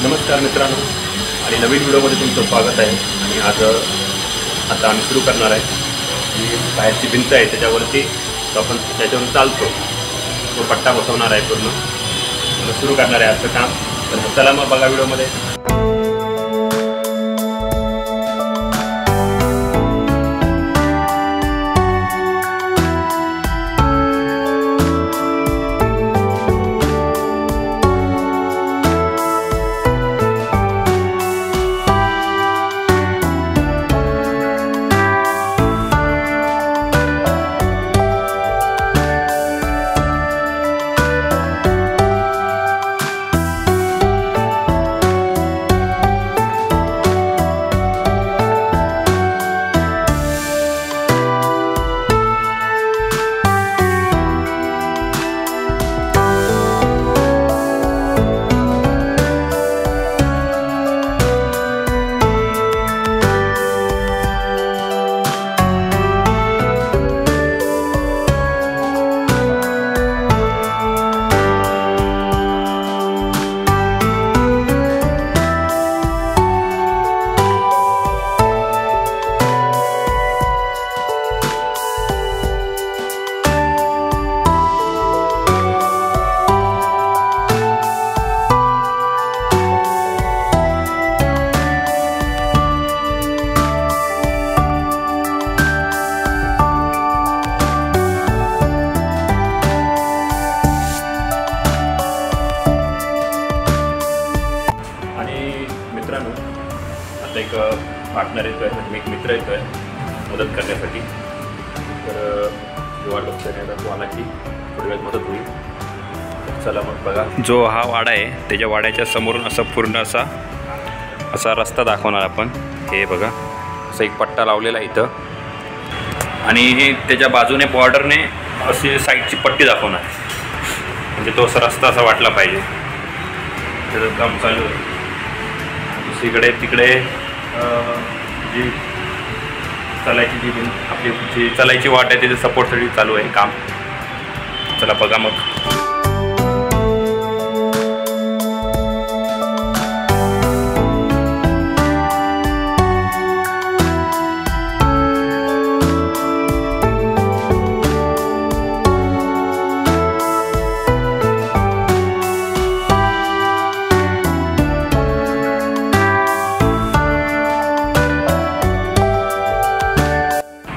नमस्कार मित्रांनो आणि नवीन व्हिडिओमध्ये तुमचं स्वागत आहे। आणि आता आम्ही सुरू करणार आहे जी बाहेरची भिंत आहे त्याच्यावरती आपण त्याच्यावर चालतो तो पट्टा बसवणार आहे पूर्ण सुरू करणार आहे असं काम। तर चला मग बघा व्हिडिओमध्ये। आता एक पार्टनर येतोय म्हणजे एक मित्र येतोय मदत करण्यासाठी। तर जेव्हा लक्षात येतात वाला की थोडी वेळ मदत होईल। चला मग बघा। जो हा वाडा आहे त्याच्या वाड्याच्या समोरून असं पूर्ण असा रस्ता दाखवणार आपण। हे बघा असं एक पट्टा लावलेला आहे इथं आणि त्याच्या बाजूने बॉर्डरने अशी साईडची पट्टी दाखवणार म्हणजे तो असा रस्ता असा वाटला पाहिजे। त्याचं काम चालू आहे। दुसरीकडे तिकडे जी चालायची जी आपली जी चालायची वाट आहे त्याच्या सपोर्टसाठी चालू आहे काम। चला बघा मग।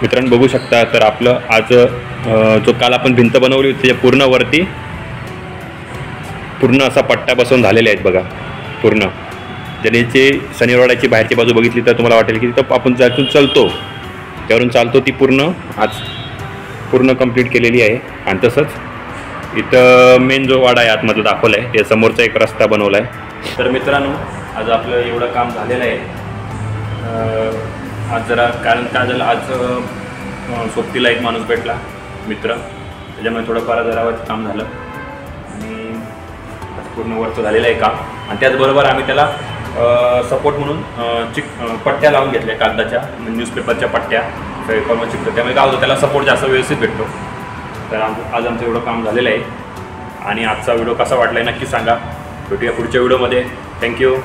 मित्रांनो बघू शकता तर आपलं आज जो काल आपण भिंत बनवली होती त्याच्या पूर्ण वरती पूर्ण असा पट्टा बसवून झालेले आहेत बघा पूर्ण। ज्याची शनिवारवाड्याची बाहेरची बाजू बघितली तर तुम्हाला वाटेल की तिथं आपण ज्यातून चालतो त्यावरून चालतो ती पूर्ण आज पूर्ण कंप्लीट केलेली आहे। आणि तसंच इथं मेन जो वाडा आहे आतमधला दाखवला आहे त्या समोरचा एक रस्ता बनवला आहे। तर मित्रांनो आज आपलं एवढं काम झालेलं आहे। आज जरा कारण काय झालं आज सोबतीला एक माणूस भेटला मित्र त्याच्यामुळे थोडंफार जरा काम झालं आणि आज पूर्ण वरचं झालेलं आहे काम। आणि त्याचबरोबर आम्ही त्याला सपोर्ट म्हणून पट्ट्या लावून घेतल्या कागदाच्या न्यूजपेपरच्या पट्ट्या फेविकॉल चिकटं त्यामुळे काय होतं त्याला सपोर्ट जास्त व्यवस्थित भेटतो। तर आज आमचं एवढं काम झालेलं आहे आणि आजचा व्हिडिओ कसा वाटला आहे नक्की सांगा। भेटूया पुढच्या व्हिडिओमध्ये। थँक्यू।